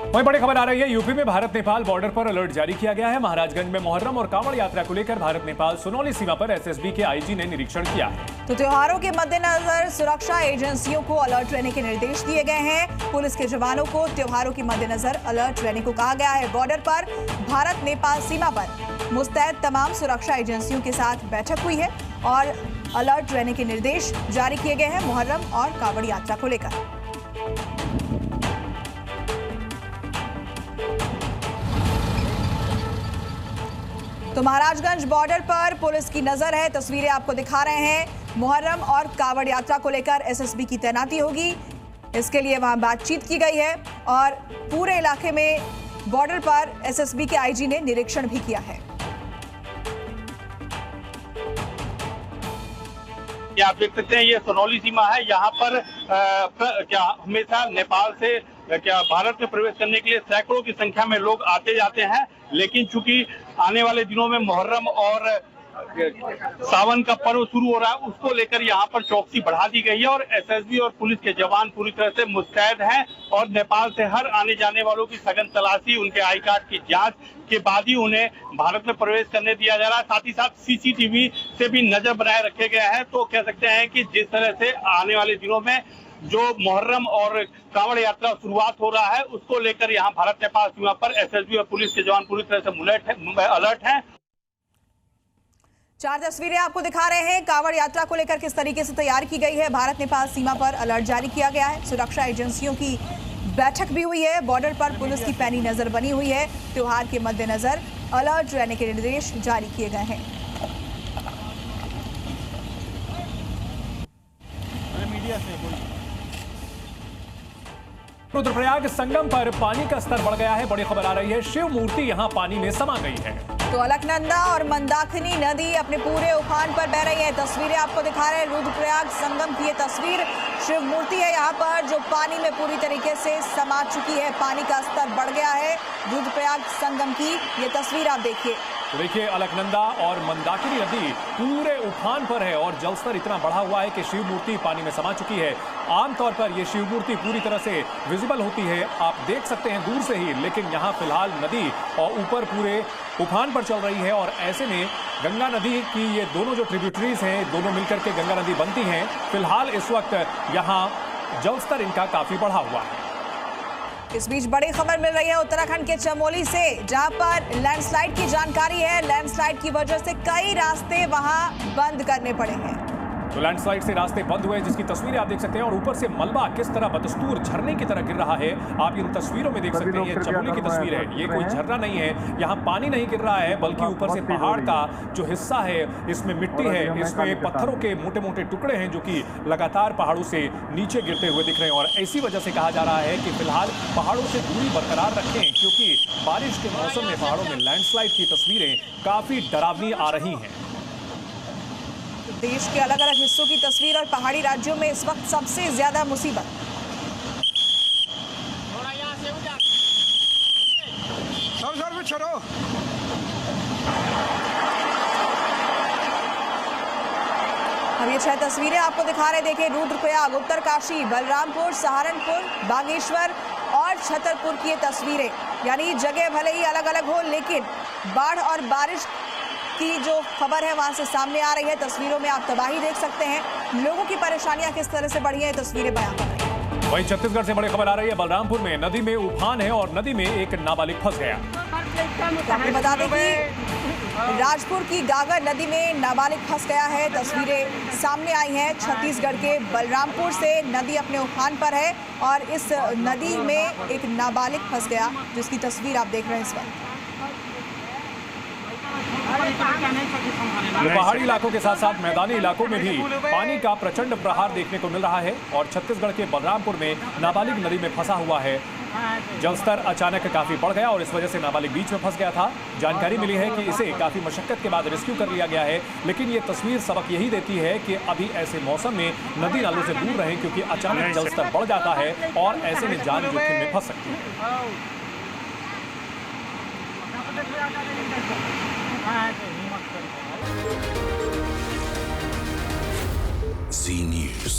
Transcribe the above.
वहीं बड़ी खबर आ रही है, यूपी में भारत नेपाल बॉर्डर पर अलर्ट जारी किया गया है। महाराजगंज में मुहर्रम और कांवड़ यात्रा को लेकर भारत नेपाल सुनौली सीमा पर एसएसबी के आईजी ने निरीक्षण किया। तो त्योहारों के मद्देनजर सुरक्षा एजेंसियों को अलर्ट रहने के निर्देश दिए गए हैं। पुलिस के जवानों को त्योहारों के मद्देनजर अलर्ट रहने को कहा गया है। बॉर्डर पर भारत नेपाल सीमा पर मुस्तैद तमाम सुरक्षा एजेंसियों के साथ बैठक हुई है और अलर्ट रहने के निर्देश जारी किए गए हैं मुहर्रम और कांवड़ यात्रा को लेकर। तो महाराजगंज बॉर्डर पर पुलिस की नजर है, तस्वीरें आपको दिखा रहे हैं। मुहर्रम और कांवड़ यात्रा को लेकर एसएसबी की तैनाती होगी, इसके लिए वहां बातचीत की गई है और पूरे इलाके में बॉर्डर पर एसएसबी के आईजी ने निरीक्षण भी किया है। आप देख सकते हैं ये सुनौली सीमा है। यहाँ पर क्या हमेशा नेपाल से क्या भारत में प्रवेश करने के लिए सैकड़ों की संख्या में लोग आते जाते हैं, लेकिन चूंकि आने वाले दिनों में मुहर्रम और सावन का पर्व शुरू हो रहा है, उसको लेकर यहाँ पर चौकसी बढ़ा दी गई है और एसएसबी और पुलिस के जवान पूरी तरह से मुस्तैद हैं और नेपाल से हर आने जाने वालों की सघन तलाशी, उनके आई कार्ड की जांच के बाद ही उन्हें भारत में प्रवेश करने दिया जा रहा है। साथ ही साथ सीसीटीवी से भी नजर बनाए रखे गए हैं। तो कह सकते हैं कि जिस तरह से आने वाले दिनों में जो मुहर्रम और कांवड़ यात्रा शुरुआत हो रहा है, उसको लेकर यहाँ भारत नेपाल सीमा पर एसएसबी और पुलिस के जवान पूरी तरह से अलर्ट हैं। चार तस्वीरें आपको दिखा रहे हैं। कांवड़ यात्रा को लेकर किस तरीके से तैयार की गई है। भारत नेपाल सीमा पर अलर्ट जारी किया गया है। सुरक्षा एजेंसियों की बैठक भी हुई है। बॉर्डर पर पुलिस की पैनी नजर बनी हुई है। त्योहार के मद्देनजर अलर्ट रहने के निर्देश जारी किए गए हैं। रुद्रप्रयाग संगम पर पानी का स्तर बढ़ गया है। बड़ी खबर आ रही है, शिव मूर्ति यहां पानी में समा गई है। तो अलकनंदा और मंदाकिनी नदी अपने पूरे उफान पर बह रही है। तस्वीरें आपको दिखा रहे हैं रुद्रप्रयाग संगम की। ये तस्वीर शिव मूर्ति है यहाँ पर जो पानी में पूरी तरीके से समा चुकी है। पानी का स्तर बढ़ गया है रुद्रप्रयाग संगम की। ये तस्वीर आप देखिए। तो देखिए, अलकनंदा और मंदाकिनी नदी पूरे उफान पर है और जलस्तर इतना बढ़ा हुआ है कि शिव मूर्ति पानी में समा चुकी है। आमतौर पर ये शिव मूर्ति पूरी तरह से विजिबल होती है, आप देख सकते हैं दूर से ही, लेकिन यहाँ फिलहाल नदी और ऊपर पूरे उफान पर चल रही है और ऐसे में गंगा नदी की ये दोनों जो ट्रिब्यूटरीज हैं, दोनों मिलकर के गंगा नदी बनती हैं। फिलहाल इस वक्त यहाँ जलस्तर इनका काफी बढ़ा हुआ है। इस बीच बड़ी खबर मिल रही है उत्तराखंड के चमोली से, जहां पर लैंडस्लाइड की जानकारी है। लैंडस्लाइड की वजह से कई रास्ते वहां बंद करने पड़े हैं। तो लैंडस्लाइड से रास्ते बंद हुए, जिसकी तस्वीरें आप देख सकते हैं और ऊपर से मलबा किस तरह बदस्तूर झरने की तरह गिर रहा है, आप इन तस्वीरों में देख सकते हैं। ये चमोली की तस्वीर है, ये कोई झरना नहीं है, यहाँ पानी नहीं गिर रहा है, बल्कि ऊपर से पहाड़ का जो हिस्सा है इसमें मिट्टी है, इसमें पत्थरों के मोटे मोटे टुकड़े हैं जो कि लगातार पहाड़ों से नीचे गिरते हुए दिख रहे हैं। और इसी वजह से कहा जा रहा है कि फिलहाल पहाड़ों से दूरी बरकरार रखें, क्योंकि बारिश के मौसम में पहाड़ों में लैंडस्लाइड की तस्वीरें काफी डरावनी आ रही हैं। देश के अलग अलग हिस्सों की तस्वीर और पहाड़ी राज्यों में इस वक्त सबसे ज्यादा मुसीबत। अब ये 6 तस्वीरें आपको दिखा रहे, देखिए रुद्रप्रयाग, उत्तरकाशी, बलरामपुर, सहारनपुर, बागेश्वर और छतरपुर की ये तस्वीरें। यानी जगह भले ही अलग अलग हो, लेकिन बाढ़ और बारिश की जो खबर है वहां से सामने आ रही है। तस्वीरों में आप तबाही देख सकते हैं, लोगों की परेशानियां किस तरह से बढ़ी है, तस्वीरें बयां कर रही हैं। वहीं छत्तीसगढ़ से बड़ी खबर आ रही है, बलरामपुर में नदी में उफान है और नदी में एक नाबालिग फंस गया। आपको बता दें कि राजपुर की गागर नदी में नाबालिग फंस गया है। तस्वीरें सामने आई हैं छत्तीसगढ़ के बलरामपुर से। नदी अपने उफान पर है और इस नदी में एक नाबालिग फंस गया, जिसकी तस्वीर आप देख रहे हैं इस वक्त। पहाड़ी इलाकों के साथ साथ मैदानी इलाकों में भी पानी का प्रचंड प्रहार देखने को मिल रहा है और छत्तीसगढ़ के बलरामपुर में नाबालिग नदी में फंसा हुआ है। जलस्तर अचानक काफी बढ़ गया और इस वजह से नाबालिग बीच में फंस गया था। जानकारी मिली है कि इसे काफी मशक्कत के बाद रेस्क्यू कर लिया गया है, लेकिन ये तस्वीर सबक यही देती है कि अभी ऐसे मौसम में नदी नालों से दूर रहें, क्योंकि अचानक जलस्तर बढ़ जाता है और ऐसे में जान जोखिम में फंस सकती है। Z News.